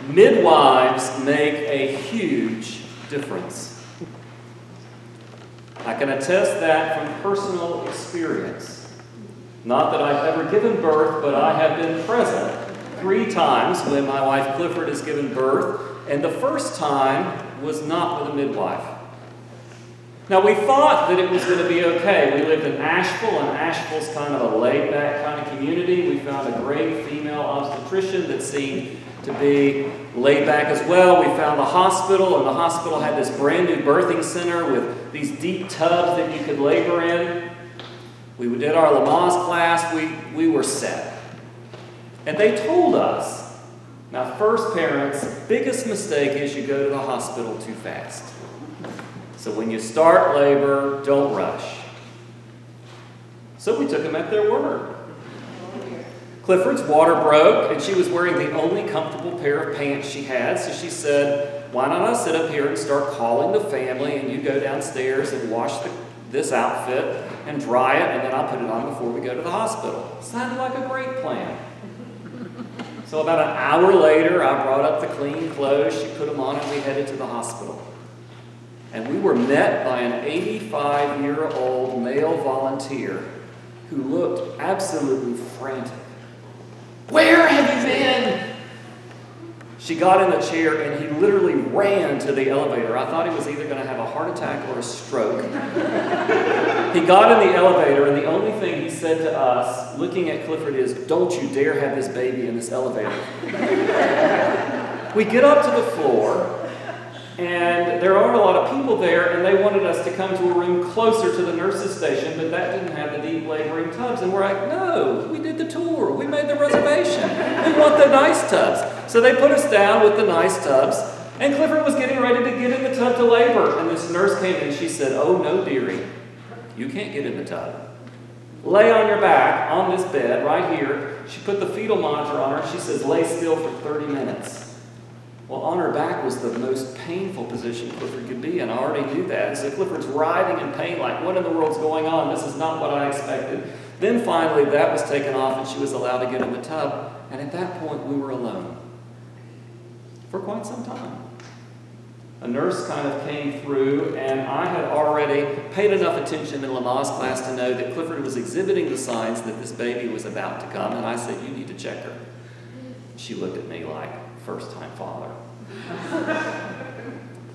Midwives make a huge difference. I can attest that from personal experience. Not that I've ever given birth, but I have been present 3 times when my wife Clifford has given birth, and the first time was not with a midwife. Now, we thought that it was going to be okay. We lived in Asheville, and Asheville's kind of a laid-back kind of community. We found a great female obstetrician that seemed to be laid back as well. We found a hospital, and the hospital had this brand new birthing center with these deep tubs that you could labor in. We did our Lamaze class. We were set. And they told us, now first parents, biggest mistake is you go to the hospital too fast. So when you start labor, don't rush. So we took them at their word. Clifford's water broke, and she was wearing the only comfortable pair of pants she had, so she said, why don't I sit up here and start calling the family, and you go downstairs and wash this outfit and dry it, and then I'll put it on before we go to the hospital. Sounded like a great plan. So about an hour later, I brought up the clean clothes, she put them on, and we headed to the hospital. And we were met by an 85-year-old male volunteer who looked absolutely frantic. Where have you been? She got in the chair and he literally ran to the elevator. I thought he was either going to have a heart attack or a stroke. He got in the elevator, and the only thing he said to us, looking at Clifford, is, don't you dare have this baby in this elevator. We get up to the floor, and there aren't a lot of people there, and they wanted us to come to a room closer to the nurse's station, but that didn't have the deep laboring tubs. And we're like, no, we did the tour. We made the reservation. We want the nice tubs. So they put us down with the nice tubs, and Clifford was getting ready to get in the tub to labor. And this nurse came in and she said, oh, no, dearie, you can't get in the tub. Lay on your back on this bed right here. She put the fetal monitor on her. She says, lay still for 30 minutes. Well, on her back was the most painful position Clifford could be, and I already knew that. And so Clifford's writhing in pain, like, what in the world's going on? This is not what I expected. Then finally, that was taken off, and she was allowed to get in the tub. And at that point, we were alone for quite some time. A nurse kind of came through, and I had already paid enough attention in Lamaze class to know that Clifford was exhibiting the signs that this baby was about to come, and I said, you need to check her. She looked at me like, first-time father.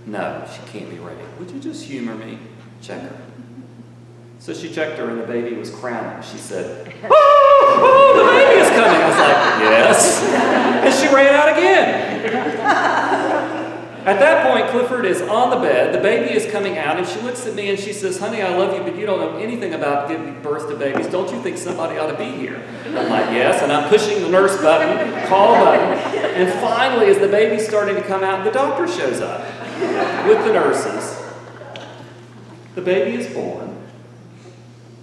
No, she can't be ready. Would you just humor me? Check her. So she checked her, and the baby was crowning. She said, oh, the baby is coming. I was like, yes. And she ran out again. At that point, Clifford is on the bed. The baby is coming out, and she looks at me and she says, honey, I love you, but you don't know anything about giving birth to babies. Don't you think somebody ought to be here? I'm like, yes, and I'm pushing the nurse button, call button, and finally, as the baby's starting to come out, the doctor shows up with the nurses. The baby is born.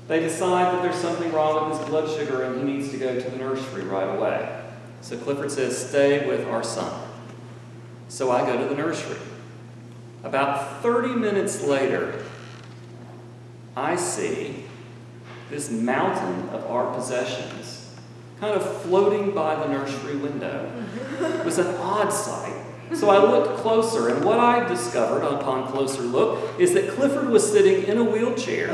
They decide that there's something wrong with his blood sugar and he needs to go to the nursery right away. So Clifford says, stay with our son. So I go to the nursery. About 30 minutes later, I see this mountain of our possessions kind of floating by the nursery window. It was an odd sight. So I looked closer, and what I discovered upon closer look is that Clifford was sitting in a wheelchair,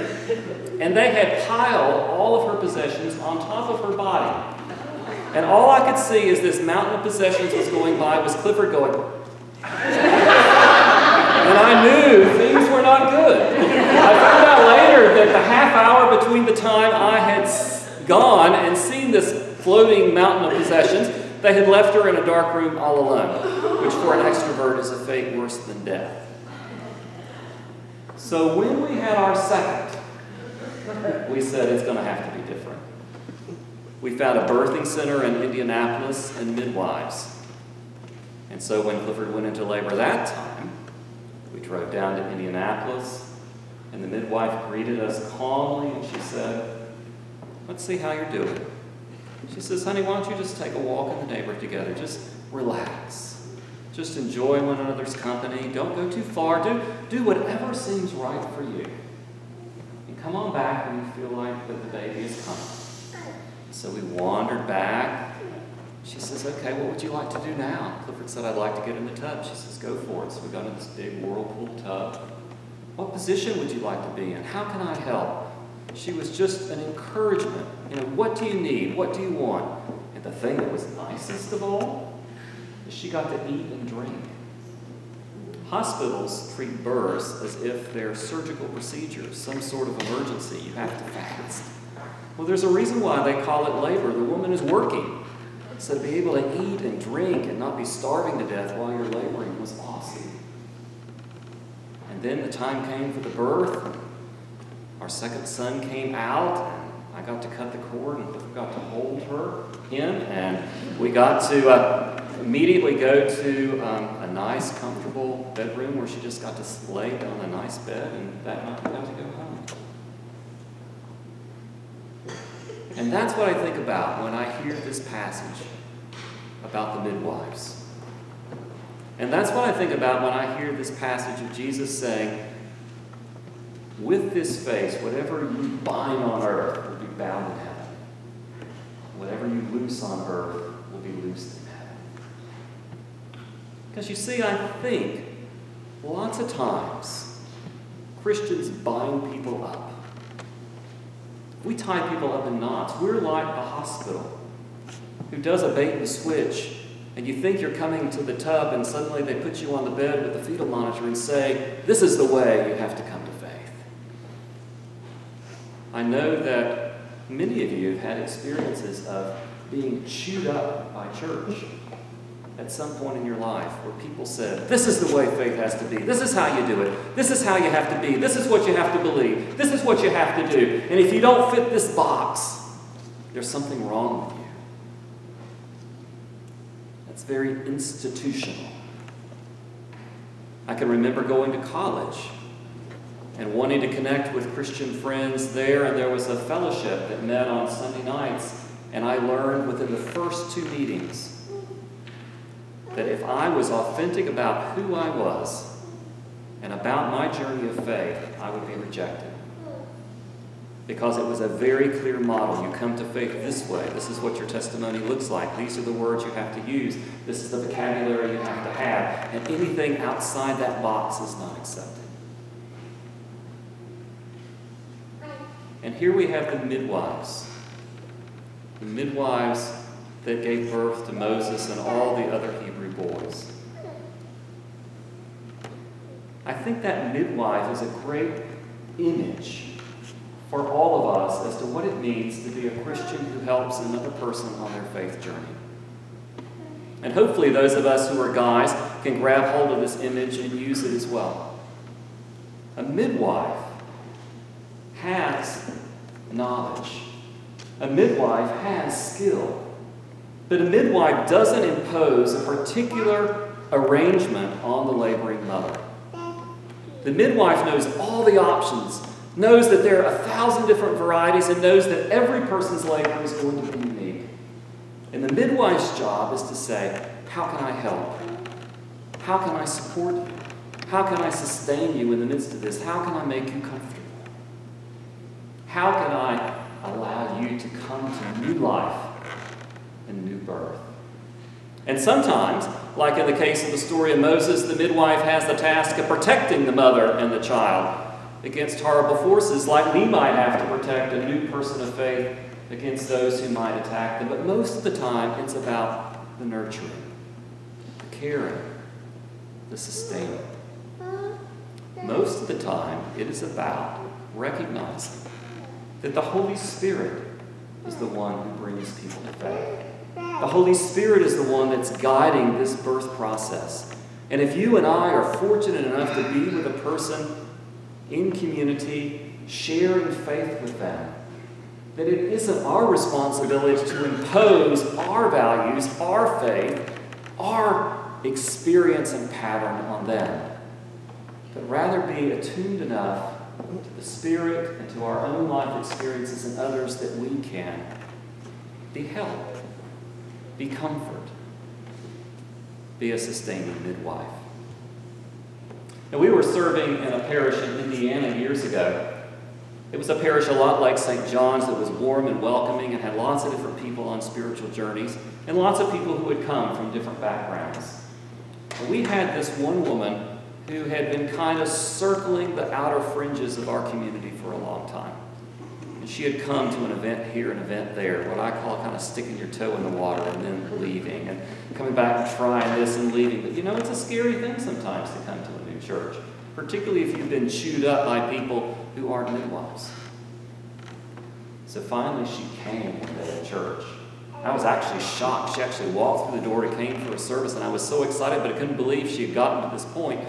and they had piled all of her possessions on top of her body. And all I could see as this mountain of possessions was going by was Clifford going, and I knew things were not good. I found out later that the half hour between the time I had gone and seen this floating mountain of possessions, they had left her in a dark room all alone, which for an extrovert is a fate worse than death. So when we had our second, we said it's going to have to be different. We found a birthing center in Indianapolis and midwives. And so when Clifford went into labor that time, we drove down to Indianapolis, and the midwife greeted us calmly, and she said, let's see how you're doing. She says, honey, why don't you just take a walk in the neighborhood together? Just relax. Just enjoy one another's company. Don't go too far. Do whatever seems right for you. And come on back when you feel like that the baby is coming. So we wandered back, She says, okay, what would you like to do now? Clifford said, I'd like to get in the tub. She says, go for it. So we got in this big whirlpool tub. What position would you like to be in? How can I help? She was just an encouragement. What do you need? What do you want? And the thing that was nicest of all is she got to eat and drink. Hospitals treat births as if they're surgical procedures, some sort of emergency. You have to fast. Well, there's a reason why they call it labor. The woman is working. So to be able to eat and drink and not be starving to death while you're laboring was awesome. And then the time came for the birth. Our second son came out, and I got to cut the cord, and Clifford got to hold her in, and we got to immediately go to a nice, comfortable bedroom where she just got to lay on a nice bed, and that night we got to go home. And that's what I think about when I hear this passage about the midwives. And that's what I think about when I hear this passage of Jesus saying, with this faith, whatever you bind on earth will be bound in heaven. Whatever you loose on earth will be loosed in heaven. Because you see, I think lots of times Christians bind people up. We tie people up in knots. We're like the hospital who does a bait and switch, and you think you're coming to the tub, and suddenly they put you on the bed with the fetal monitor and say, this is the way you have to come to faith. I know that many of you have had experiences of being chewed up by church at some point in your life where people said, this is the way faith has to be. This is how you do it. This is how you have to be. This is what you have to believe. This is what you have to do. And if you don't fit this box, there's something wrong with you. That's very institutional. I can remember going to college and wanting to connect with Christian friends there, and there was a fellowship that met on Sunday nights, and I learned within the first 2 meetings that if I was authentic about who I was and about my journey of faith, I would be rejected. Because it was a very clear model. You come to faith this way. This is what your testimony looks like. These are the words you have to use. This is the vocabulary you have to have. And anything outside that box is not accepted. And here we have the midwives. The midwives that gave birth to Moses and all the other Hebrew boys. I think that midwife is a great image for all of us as to what it means to be a Christian who helps another person on their faith journey. And hopefully those of us who are guys can grab hold of this image and use it as well. A midwife has knowledge. A midwife has skill. But a midwife doesn't impose a particular arrangement on the laboring mother. The midwife knows all the options, knows that there are 1,000 different varieties, and knows that every person's labor is going to be unique. And the midwife's job is to say, how can I help? How can I support you? How can I sustain you in the midst of this? How can I make you comfortable? How can I allow you to come to new life and new birth? And sometimes, like in the case of the story of Moses, the midwife has the task of protecting the mother and the child against horrible forces, like we might have to protect a new person of faith against those who might attack them. But most of the time, it's about the nurturing, the caring, the sustaining. Most of the time, it is about recognizing that the Holy Spirit is the one who brings people to faith. The Holy Spirit is the one that's guiding this birth process. And if you and I are fortunate enough to be with a person in community, sharing faith with them, that it isn't our responsibility to impose our values, our faith, our experience and pattern on them, but rather be attuned enough to the Spirit and to our own life experiences and others that we can be help, be comfort, be a sustaining midwife. Now, we were serving in a parish in Indiana years ago, It was a parish a lot like St. John's that was warm and welcoming and had lots of different people on spiritual journeys and lots of people who had come from different backgrounds. And we had this one woman who had been kind of circling the outer fringes of our community for a long time. And she had come to an event here, an event there, what I call kind of sticking your toe in the water and then leaving, and coming back and trying this and leaving. But you know, it's a scary thing sometimes to come to a new church, particularly if you've been chewed up by people who aren't midwives. So finally she came one day to church. I was actually shocked. She actually walked through the door and came for a service, and I was so excited, but I couldn't believe she had gotten to this point.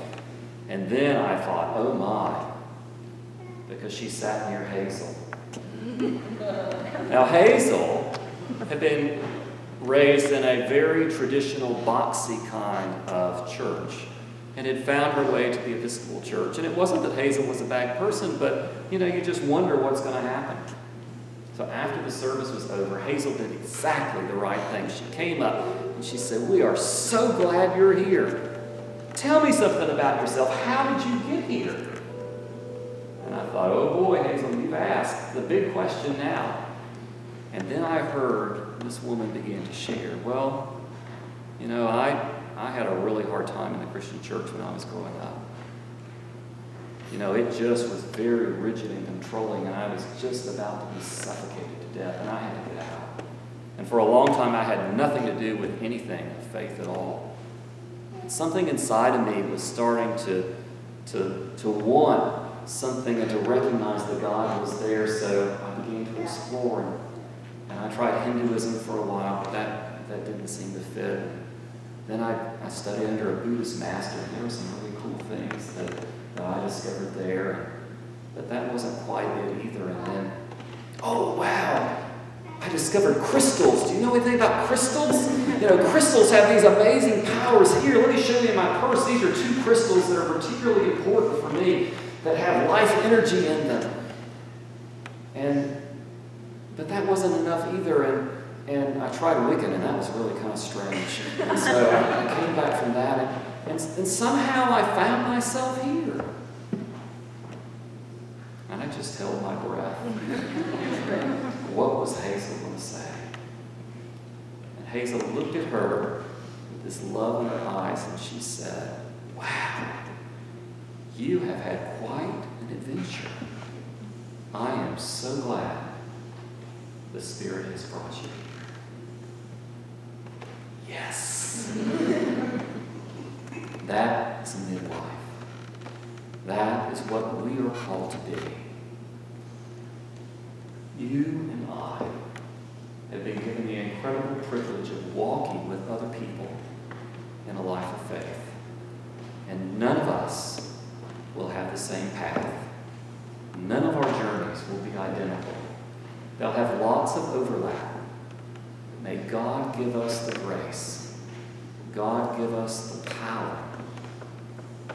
And then I thought, oh my, because she sat near Hazel. Now Hazel had been raised in a very traditional, boxy kind of church and had found her way to the Episcopal Church. And it wasn't that Hazel was a bad person, but you know, you just wonder what's going to happen. So after the service was over, Hazel did exactly the right thing. She came up and she said, "We are so glad you're here. Tell me something about yourself. How did you get here?" And I thought, oh boy, Hazel, you've asked the big question now. And then I heard this woman begin to share, well, you know, I had a really hard time in the Christian church when I was growing up. You know, it just was very rigid and controlling, and I was just about to be suffocated to death, and I had to get out. And for a long time, I had nothing to do with anything of faith at all. Something inside of me was starting to want something and to recognize that God was there, so I began to explore. And I tried Hinduism for a while, but that didn't seem to fit. Then I studied under a Buddhist master, and there were some really cool things that I discovered there. But that wasn't quite it either. And then, oh wow, I discovered crystals. Do you know anything about crystals? You know, crystals have these amazing powers. Here, let me show you in my purse. These are 2 crystals that are particularly important for me, that have life energy in them. But that wasn't enough either. And I tried Wiccan, and that was really kind of strange. And so I came back from that, and somehow I found myself here. And I just held my breath. What was Hazel going to say? And Hazel looked at her with this love in her eyes, and she said, wow, you have had quite an adventure. I am so glad the Spirit has brought you here. Yes. That is a midwife. That is what we are called to be. You and I have been given the incredible privilege of walking with other people in a life of faith. And none of us will have the same path. None of our journeys will be identical. They'll have lots of overlap. May God give us the grace. God give us the power.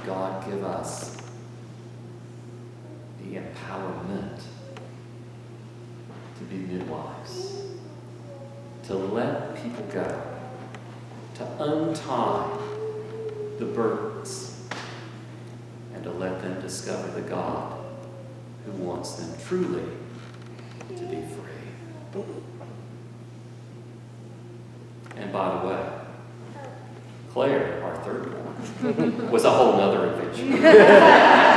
God give us the empowerment to be midwives, to let people go, to untie the burdens, and to let them discover the God who wants them truly to be free. And by the way, Claire, our third one, was a whole nother adventure.